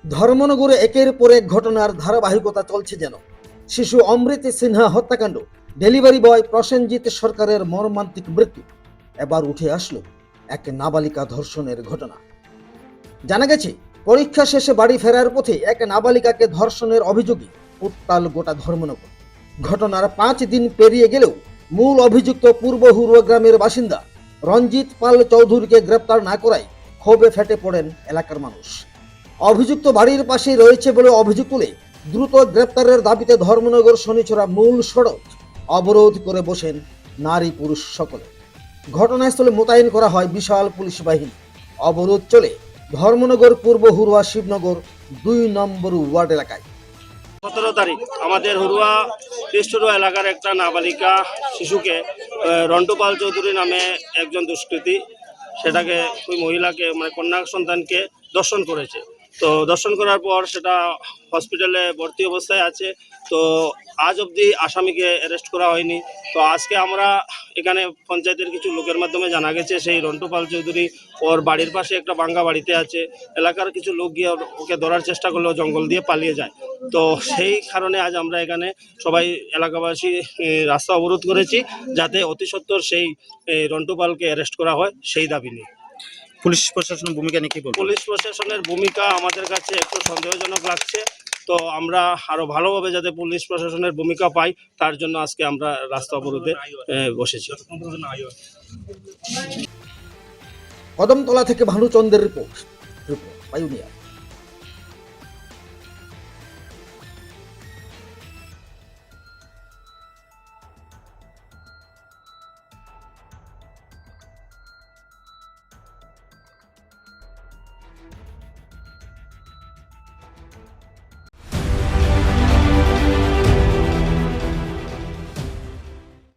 ধর্মনগরে একের পর এক ঘটনার ধারাবাহিকতা চলছে যেন। শিশু অমৃত সিনহা হত্যাকাণ্ড, ডেলিভারি বয় প্রসেনজিৎ সরকারের মর্মান্তিক মৃত্যু, এবার উঠে আসলো এক নাবালিকা ধর্ষণের ঘটনা। জানা গেছে, পরীক্ষা শেষে বাড়ি ফেরার পথে এক নাবালিকাকে ধর্ষণের অভিযোগে উত্তাল গোটা ধর্মনগর। ঘটনার 5 দিন পেরিয়ে গেলেও মূল অভিযুক্ত পূর্ব হুরুয়া গ্রামের বাসিন্দা রঞ্জিত পাল চৌধুরীকে গ্রেপ্তার না করায় ক্ষোভে ফেটে পড়েন এলাকার মানুষ। অভিযুক্ত বাড়ির পাশেই রয়েছে বলে অভিযোগ তুলে দ্রুত গ্রেপ্তারের দাবিতে ধর্মনগর শনিছড়া মূল সড়ক অবরোধ করে বসেন নারী পুরুষ সকলে। ঘটনাস্থলে মোতায়েন করা হয় বিশাল পুলিশ বাহিনী। অবরোধ চলে ধর্মনগর পূর্ব হুরুয়া শিবনগর 2 নম্বর ওয়ার্ড এলাকায়। 17 তারিখ আমাদের হুরুয়া টেস্টরুয়া এলাকার একটা নাবালিকা শিশুকে রন্টু পাল চৌধুরী নামে একজন দুষ্কৃতী সেটাকে ওই মহিলাকে মানে কন্যা সন্তানকে দর্শন করেছে। তো দর্শন করার পর সেটা হসপিটালে ভর্তি অবস্থায় আছে। তো আজ অবধি আসামিকে অ্যারেস্ট করা হয়নি। তো আজকে আমরা এখানে পঞ্চায়েতের কিছু লোকের মাধ্যমে জানা গেছে সেই রন্টু পাল চৌধুরী ওর বাড়ির পাশে একটা ভাঙ্গা বাড়িতে আছে। এলাকার কিছু লোক গিয়ে ওকে ধরার চেষ্টা করলেও জঙ্গল দিয়ে পালিয়ে যায়। তো সেই কারণে আজ আমরা এখানে সবাই এলাকাবাসী রাস্তা অবরোধ করেছি, যাতে অতি সত্বর সেই রন্টু পালকে অ্যারেস্ট করা হয় সেই দাবি নিয়ে। পুলিশ প্রশাসনের ভূমিকা নিয়ে কি বলবো? পুলিশ প্রশাসনের ভূমিকা আমাদের কাছে একটু সন্দেহজনক লাগছে। তো আমরা আরো ভালোভাবে যাতে পুলিশ প্রশাসনের ভূমিকা পাই তার জন্য আজকে আমরা রাস্তা অবরোধে বসেছি। কদমতলা থেকে ভানুচন্দ্রের রিপোর্ট, পাইওনিয়ার।